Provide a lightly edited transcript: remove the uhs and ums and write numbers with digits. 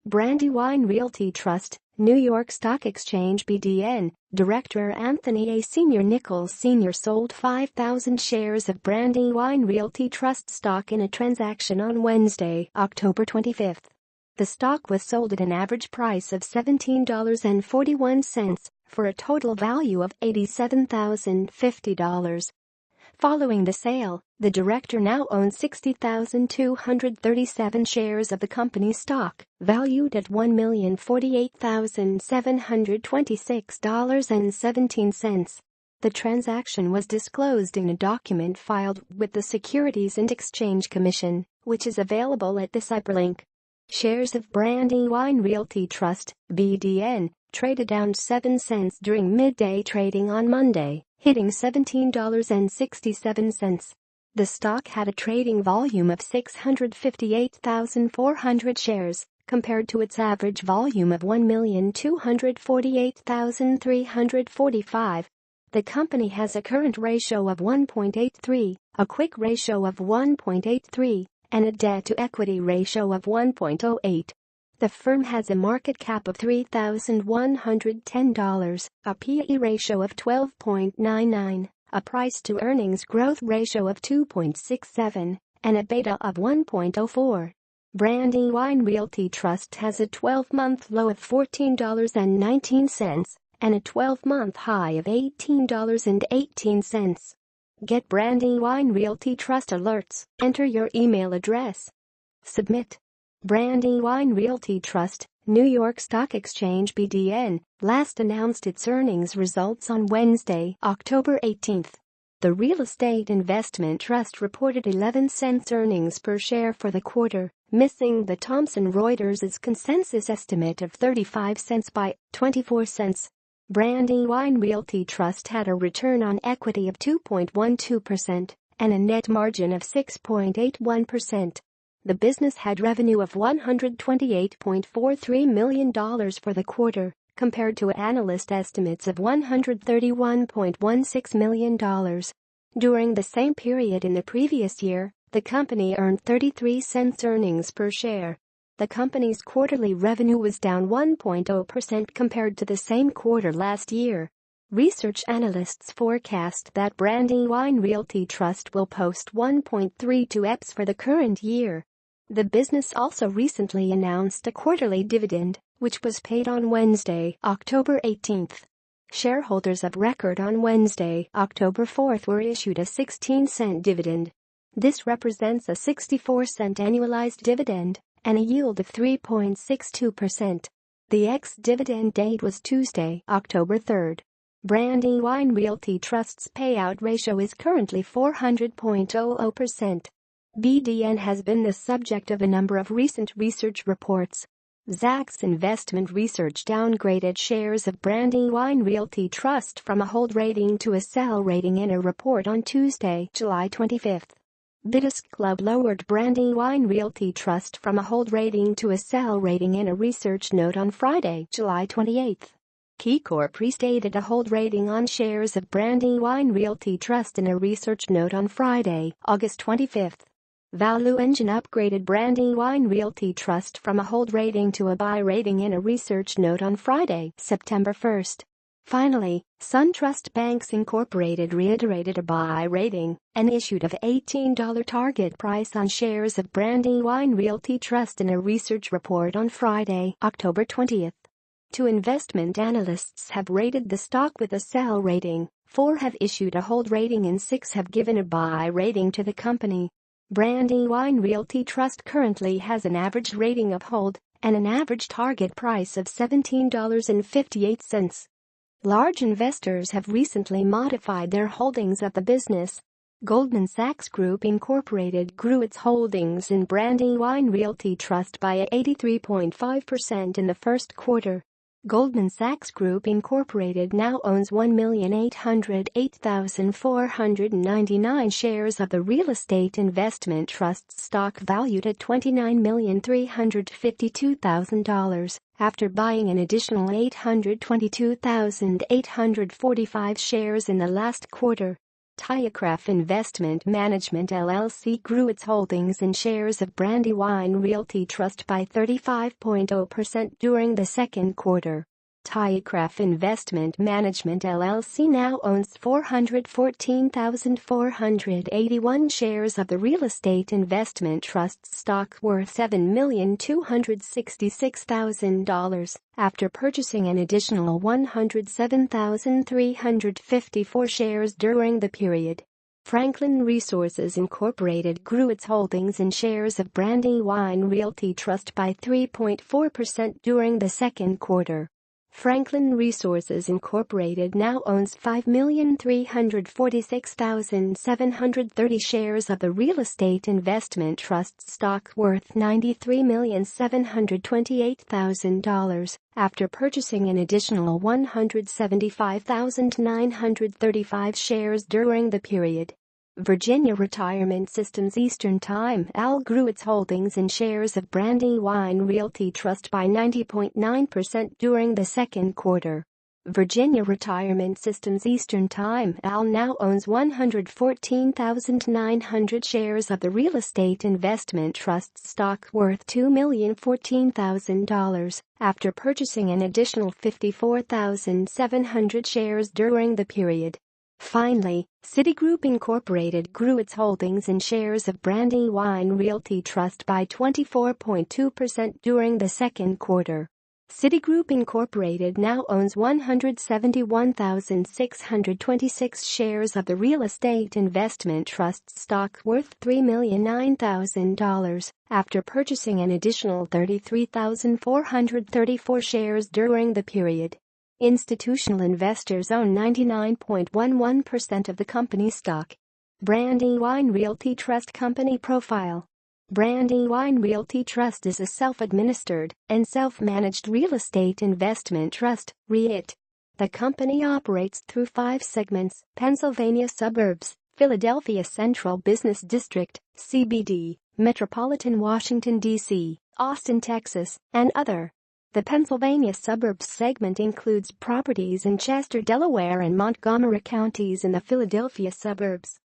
Brandywine Realty Trust, New York Stock Exchange BDN, Director Anthony A. Sr. Nichols Sr. sold 5,000 shares of Brandywine Realty Trust stock in a transaction on Wednesday, October 25. The stock was sold at an average price of $17.41 for a total value of $87,050. Following the sale, the director now owns 60,237 shares of the company's stock, valued at $1,048,726.17. The transaction was disclosed in a document filed with the Securities and Exchange Commission, which is available at this hyperlink. Shares of Brandywine Realty Trust, BDN, traded down 7 cents during midday trading on Monday, hitting $17.67. The stock had a trading volume of 658,400 shares, compared to its average volume of 1,248,345. The company has a current ratio of 1.83, a quick ratio of 1.83, and a debt-to-equity ratio of 1.08. The firm has a market cap of $3,110, a P/E ratio of 12.99, a price-to-earnings growth ratio of 2.67, and a beta of 1.04. Brandywine Realty Trust has a 12-month low of $14.19 and a 12-month high of $18.18. Get Brandywine Realty Trust alerts. Enter your email address. Submit. Brandywine Realty Trust, New York Stock Exchange BDN, last announced its earnings results on Wednesday, October 18. The real estate investment trust reported 11 cents earnings per share for the quarter, missing the Thomson Reuters' consensus estimate of 35 cents by 24 cents. Brandywine Realty Trust had a return on equity of 2.12% and a net margin of 6.81%. The business had revenue of $128.43 million for the quarter, compared to analyst estimates of $131.16 million. During the same period in the previous year, the company earned 33 cents earnings per share. The company's quarterly revenue was down 1.0% compared to the same quarter last year. Research analysts forecast that Brandywine Realty Trust will post 1.32 EPS for the current year. The business also recently announced a quarterly dividend, which was paid on Wednesday, October 18. Shareholders of record on Wednesday, October 4 were issued a 16-cent dividend. This represents a 64-cent annualized dividend and a yield of 3.62%. The ex-dividend date was Tuesday, October 3. Brandywine Realty Trust's payout ratio is currently 400.00%. BDN has been the subject of a number of recent research reports. Zacks Investment Research downgraded shares of Brandywine Realty Trust from a hold rating to a sell rating in a report on Tuesday, July 25. Bidisk Club lowered Brandywine Realty Trust from a hold rating to a sell rating in a research note on Friday, July 28. KeyCorp restated a hold rating on shares of Brandywine Realty Trust in a research note on Friday, August 25. Value Engine upgraded Brandywine Realty Trust from a hold rating to a buy rating in a research note on Friday, September 1. Finally, SunTrust Banks Incorporated reiterated a buy rating and issued an $18 target price on shares of Brandywine Realty Trust in a research report on Friday, October 20. 2 investment analysts have rated the stock with a sell rating, 4 have issued a hold rating and 6 have given a buy rating to the company. Brandywine Realty Trust currently has an average rating of hold and an average target price of $17.58. Large investors have recently modified their holdings of the business. Goldman Sachs Group Incorporated grew its holdings in Brandywine Realty Trust by 83.5% in the first quarter. Goldman Sachs Group Incorporated now owns 1,808,499 shares of the real estate investment trust's stock valued at $29,352,000 after buying an additional 822,845 shares in the last quarter. Tiacraft Investment Management LLC grew its holdings in shares of Brandywine Realty Trust by 35.0% during the second quarter. Tiacraft Investment Management LLC now owns 414,481 shares of the real estate investment trust's stock worth $7,266,000 after purchasing an additional 107,354 shares during the period. Franklin Resources Incorporated grew its holdings in shares of Brandywine Realty Trust by 3.4% during the second quarter. Franklin Resources Incorporated now owns 5,346,730 shares of the real estate investment trust's stock worth $93,728,000 after purchasing an additional 175,935 shares during the period. Virginia Retirement Systems Eastern Time (AL) grew its holdings in shares of Brandywine Realty Trust by 90.9% during the second quarter. Virginia Retirement Systems Eastern Time (AL) now owns 114,900 shares of the real estate investment trust's stock worth $2,014,000 after purchasing an additional 54,700 shares during the period. Finally, Citigroup Incorporated grew its holdings in shares of Brandywine Realty Trust by 24.2% during the second quarter. Citigroup Incorporated now owns 171,626 shares of the real estate investment trust's stock worth $3,009,000 after purchasing an additional 33,434 shares during the period. Institutional investors own 99.11% of the company's stock. Brandywine Realty Trust Company Profile. Brandywine Realty Trust is a self-administered and self-managed real estate investment trust, REIT. The company operates through 5 segments: Pennsylvania suburbs, Philadelphia Central Business District, CBD, Metropolitan Washington, D.C., Austin, Texas, and other. The Pennsylvania suburbs segment includes properties in Chester, Delaware and Montgomery counties in the Philadelphia suburbs.